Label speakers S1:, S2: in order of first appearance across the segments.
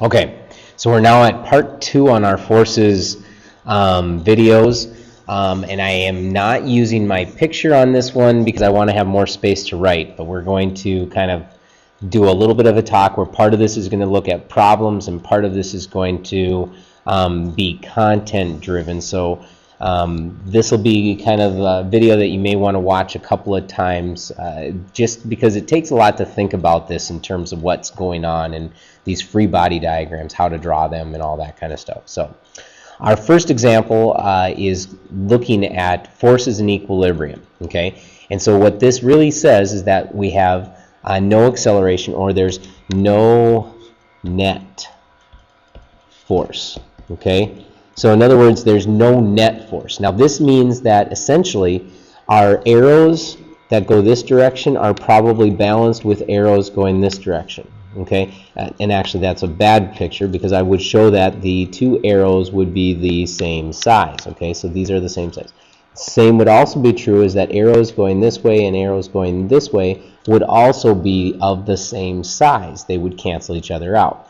S1: Okay, so we're now at part 2 on our forces videos, and I am not using my picture on this one because I want to have more space to write, but we're going to kind of do a little bit of a talk where part of this is going to look at problems and part of this is going to be content driven. So this will be kind of a video that you may want to watch a couple of times just because it takes a lot to think about this in terms of what's going on and these free body diagrams, how to draw them and all that kind of stuff. So our first example is looking at forces in equilibrium, okay? And so what this really says is that we have no acceleration, or there's no net force, okay? So in other words, there's no net force. Now this means that essentially our arrows that go this direction are probably balanced with arrows going this direction, okay? And actually that's a bad picture because I would show that the two arrows would be the same size, okay? So these are the same size. Same would also be true is that arrows going this way and arrows going this way would also be of the same size. They would cancel each other out.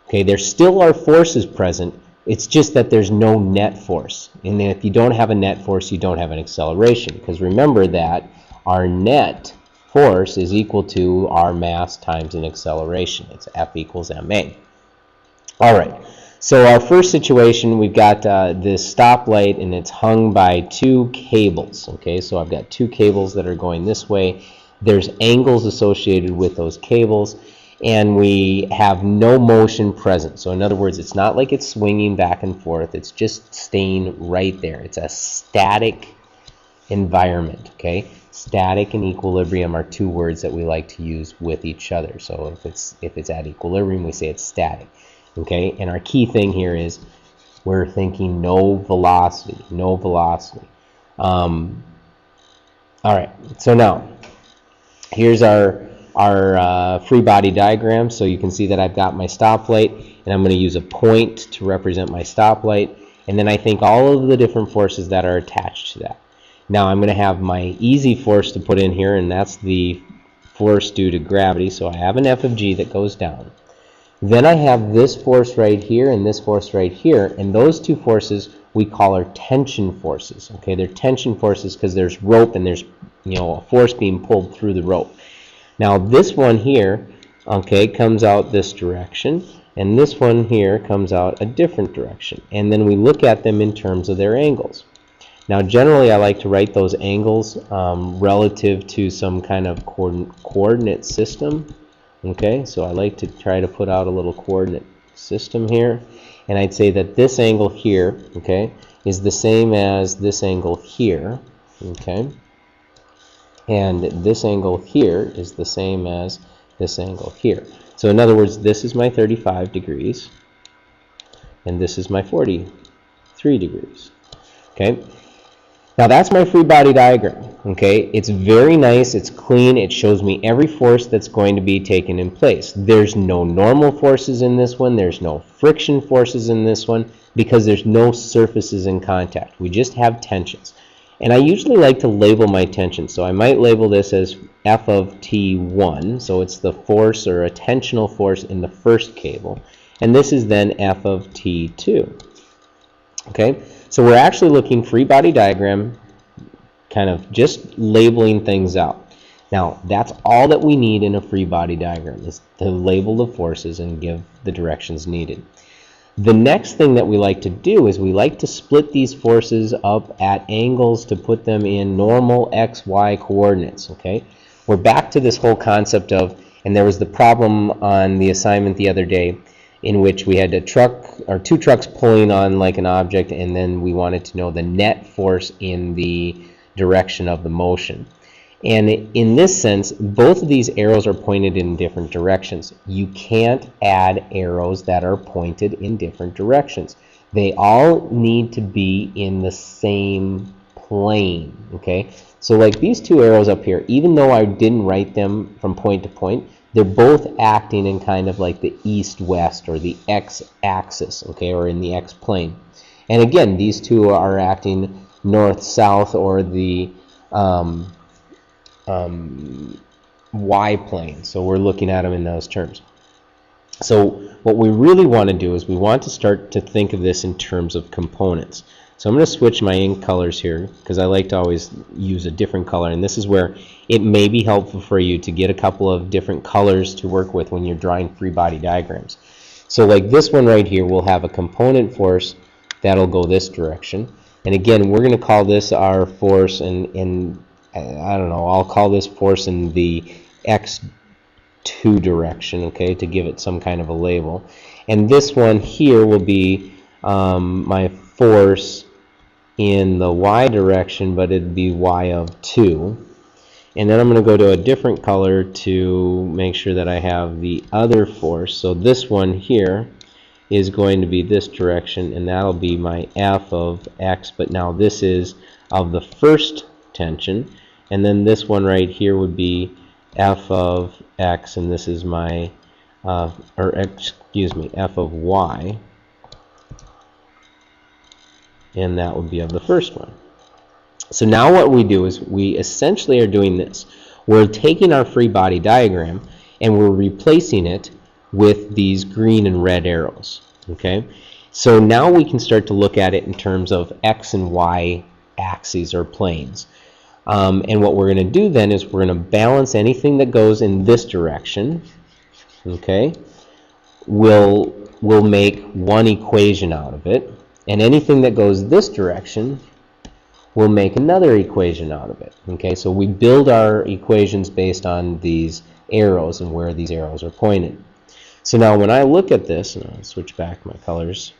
S1: Okay, there still are forces present. It's just that there's no net force. And if you don't have a net force, you don't have an acceleration. Because remember that our net force is equal to our mass times an acceleration. It's F equals ma. All right. So our first situation, we've got this stoplight and it's hung by two cables. Okay, so I've got two cables that are going this way. There's angles associated with those cables, and we have no motion present. So in other words, it's not like it's swinging back and forth. It's just staying right there. It's a static environment. Okay, static and equilibrium are two words that we like to use with each other. So if it's at equilibrium, we say it's static. Okay, and our key thing here is we're thinking no velocity, no velocity. All right, so now here's our free body diagram. So you can see that I've got my stoplight, and I'm going to use a point to represent my stoplight, and then I think all of the different forces that are attached to that. Now I'm going to have my easy force to put in here, and that's the force due to gravity. So I have an F of G that goes down. Then I have this force right here and this force right here, and those two forces we call our tension forces. Okay, they're tension forces because there's rope and there's a force being pulled through the rope. Now this one here, okay, comes out this direction, and this one here comes out a different direction. And then we look at them in terms of their angles. Now generally I like to write those angles relative to some kind of coordinate system. Okay, so I like to try to put out a little coordinate system here, and I'd say that this angle here, okay, is the same as this angle here, okay, and this angle here is the same as this angle here. So in other words, this is my 35 degrees, and this is my 43 degrees, okay. Now that's my free body diagram, okay? It's very nice, it's clean, it shows me every force that's going to be taken in place. There's no normal forces in this one, there's no friction forces in this one, because there's no surfaces in contact. We just have tensions. And I usually like to label my tensions, so I might label this as F of T1, so it's the force or a tensional force in the first cable, and this is then F of T2. Okay, so we're actually looking free body diagram, kind of just labeling things out. Now that's all that we need in a free body diagram, is to label the forces and give the directions needed. The next thing that we like to do is we like to split these forces up at angles to put them in normal x, y coordinates. Okay, we're back to this whole concept of, and there was the problem on the assignment the other day in which we had a truck or two trucks pulling on like an object, and then we wanted to know the net force in the direction of the motion. And in this sense, both of these arrows are pointed in different directions. You can't add arrows that are pointed in different directions. They all need to be in the same plane, okay? So like these two arrows up here, even though I didn't write them from point to point, they're both acting in kind of like the east-west or the x-axis, okay, or in the x-plane. And again, these two are acting north-south or the y-plane. So we're looking at them in those terms. So what we really want to do is we want to start to think of this in terms of components. So I'm going to switch my ink colors here because I like to always use a different color, and this is where it may be helpful for you to get a couple of different colors to work with when you're drawing free body diagrams. So like this one right here will have a component force that'll go this direction, and again we're going to call this our force in I don't know, I'll call this force in the x2 direction, okay, to give it some kind of a label. And this one here will be my force in the y direction, but it'd be y of 2. And then I'm going to go to a different color to make sure that I have the other force. So this one here is going to be this direction, and that'll be my F of x, but now this is of the first tension. And then this one right here would be F of x, and this is my, F of y, and that would be of the first one. So now what we do is we essentially are doing this. We're taking our free body diagram and we're replacing it with these green and red arrows. Okay? So now we can start to look at it in terms of x and y axes or planes. And what we're going to do then is we're going to balance anything that goes in this direction. Okay? We'll make one equation out of it. And anything that goes this direction, we'll make another equation out of it. Okay, so we build our equations based on these arrows and where these arrows are pointed. So now when I look at this, and I'll switch back my colors.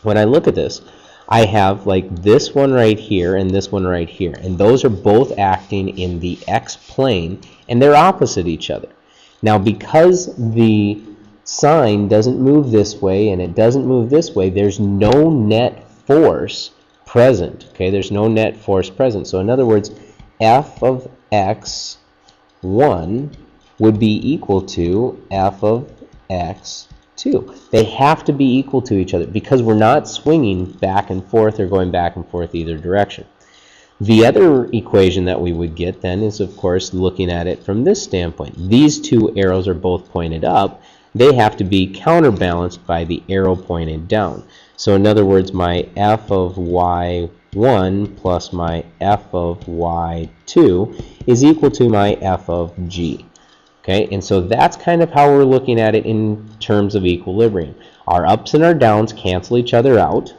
S1: When I look at this, I have like this one right here and this one right here. And those are both acting in the x plane, and they're opposite each other. Now because the sign doesn't move this way and it doesn't move this way, there's no net force present. Okay, there's no net force present. So in other words, F of x1 would be equal to F of x2. They have to be equal to each other because we're not swinging back and forth or going back and forth either direction. The other equation that we would get then is, of course, looking at it from this standpoint. These two arrows are both pointed up. They have to be counterbalanced by the arrow pointed down. So in other words, my F of y1 plus my F of y2 is equal to my F of g. Okay, and so that's kind of how we're looking at it in terms of equilibrium. Our ups and our downs cancel each other out,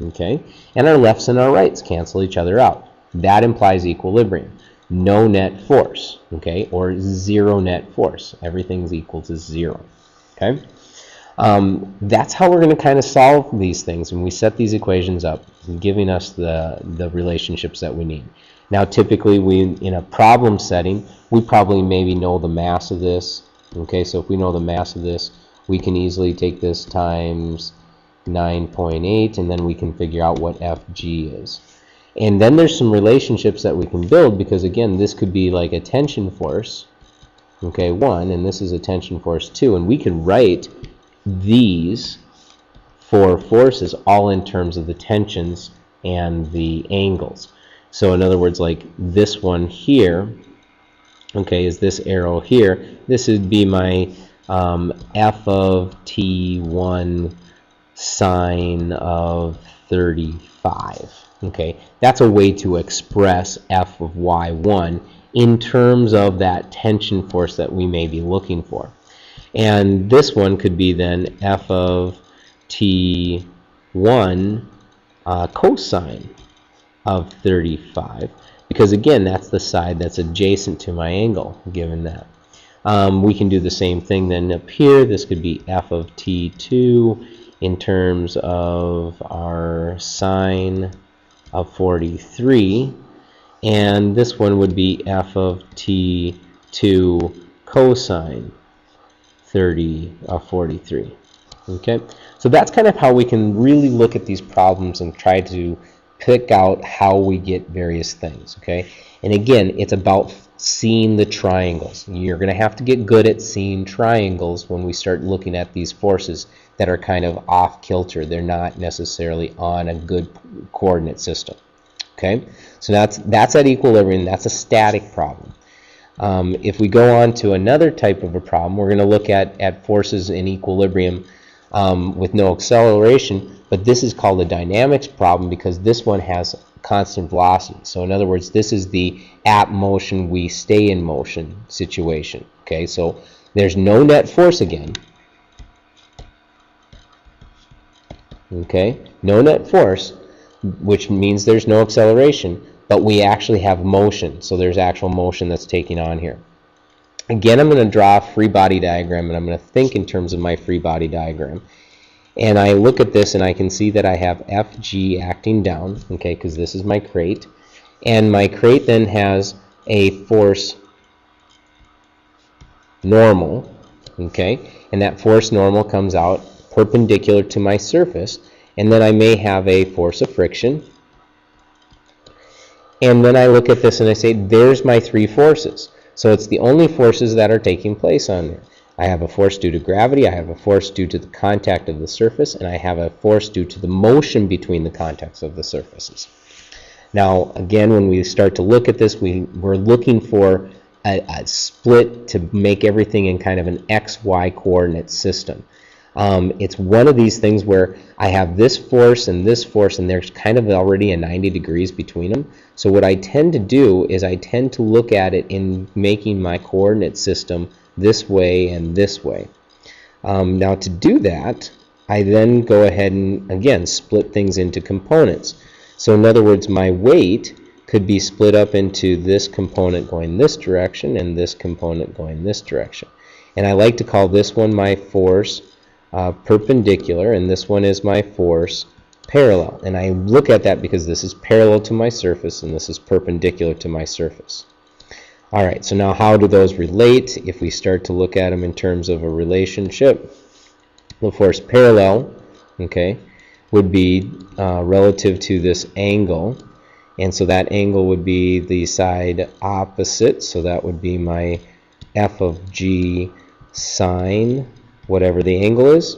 S1: okay, and our lefts and our rights cancel each other out. That implies equilibrium. No net force, okay, or zero net force. Everything's equal to 0, okay. That's how we're going to kind of solve these things when we set these equations up, giving us the relationships that we need. Now typically in a problem setting, we probably maybe know the mass of this. Okay, so if we know the mass of this, we can easily take this times 9.8 and then we can figure out what Fg is. And then there's some relationships that we can build because again, this could be like a tension force, okay, 1, and this is a tension force 2, and we can write these four forces all in terms of the tensions and the angles. So in other words, like this one here, okay, is this arrow here. This would be my F of T1 sine of 35. Okay, that's a way to express F of Y1 in terms of that tension force that we may be looking for. And this one could be then F of T1 cosine of 35, because again, that's the side that's adjacent to my angle, given that. We can do the same thing then up here. This could be F of T2 in terms of our sine of 43, and this one would be F of T2 cosine 43. Okay, so that's kind of how we can really look at these problems and try to pick out how we get various things. Okay, and again, it's about seeing the triangles. You're going to have to get good at seeing triangles when we start looking at these forces that are kind of off kilter. They're not necessarily on a good coordinate system. Okay, so that's at equilibrium. That's a static problem. If we go on to another type of a problem, we're going to look at forces in equilibrium with no acceleration, but this is called a dynamics problem because this one has constant velocity. So in other words, this is the at motion, we stay in motion situation. Okay, so there's no net force again. Okay, no net force, which means there's no acceleration, but we actually have motion. So there's actual motion that's taking on here. Again, I'm going to draw a free body diagram, and I'm going to think in terms of my free body diagram. And I look at this, and I can see that I have FG acting down, okay, because this is my crate. And my crate then has a force normal, okay, and that force normal comes out perpendicular to my surface. And then I may have a force of friction. And then I look at this and I say, there's my three forces. So it's the only forces that are taking place on there. I have a force due to gravity, I have a force due to the contact of the surface, and I have a force due to the motion between the contacts of the surfaces. Now, again, when we start to look at this, we're looking for a split to make everything in kind of an XY coordinate system. It's one of these things where I have this force, and there's kind of already a 90 degrees between them. So what I tend to do is I tend to look at it in making my coordinate system this way and this way. Now to do that, I then go ahead and, again, split things into components. So in other words, my weight could be split up into this component going this direction and this component going this direction. And I like to call this one my force perpendicular, and this one is my force parallel. And I look at that because this is parallel to my surface and this is perpendicular to my surface. Alright, so now how do those relate? If we start to look at them in terms of a relationship, the force parallel, okay, would be relative to this angle, and so that angle would be the side opposite, so that would be my f of g sine whatever the angle is,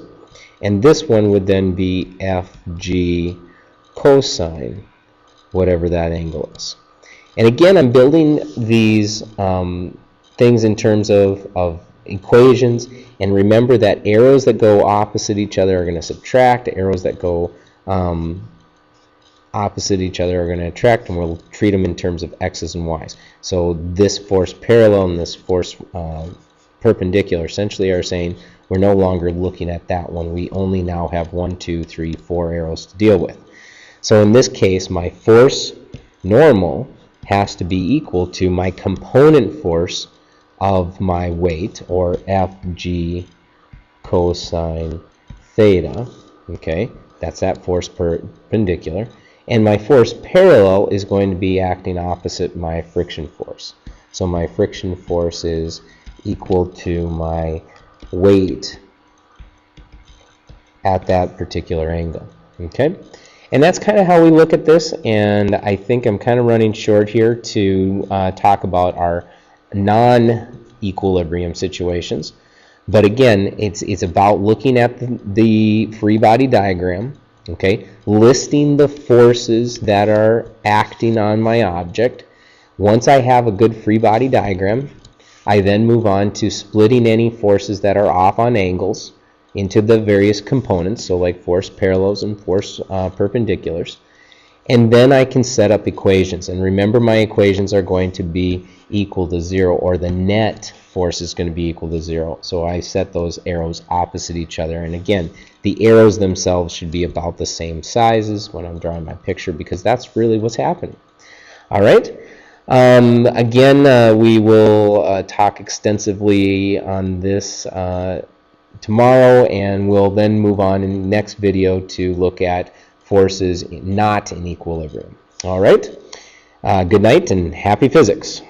S1: and this one would then be fg cosine whatever that angle is. And again, I'm building these things in terms of equations, and remember that arrows that go opposite each other are going to subtract, arrows that go opposite each other are going to attract, and we'll treat them in terms of x's and y's. So this force parallel and this force perpendicular essentially are saying we're no longer looking at that one. We only now have 1, 2, 3, 4 arrows to deal with. So in this case, my force normal has to be equal to my component force of my weight, or Fg cosine theta. Okay, that's that force perpendicular. And my force parallel is going to be acting opposite my friction force. So my friction force is equal to my weight at that particular angle. Okay, and that's kind of how we look at this, and I think I'm kind of running short here to talk about our non-equilibrium situations. But again, it's about looking at the free body diagram, okay, listing the forces that are acting on my object. Once I have a good free body diagram, I then move on to splitting any forces that are off on angles into the various components, so like force parallels and force perpendiculars. And then I can set up equations. And remember, my equations are going to be equal to 0, or the net force is going to be equal to 0. So I set those arrows opposite each other. And again, the arrows themselves should be about the same sizes when I'm drawing my picture, because that's really what's happening. All right. Again, we will talk extensively on this tomorrow, and we'll then move on in the next video to look at forces not in equilibrium. All right. Good night and happy physics.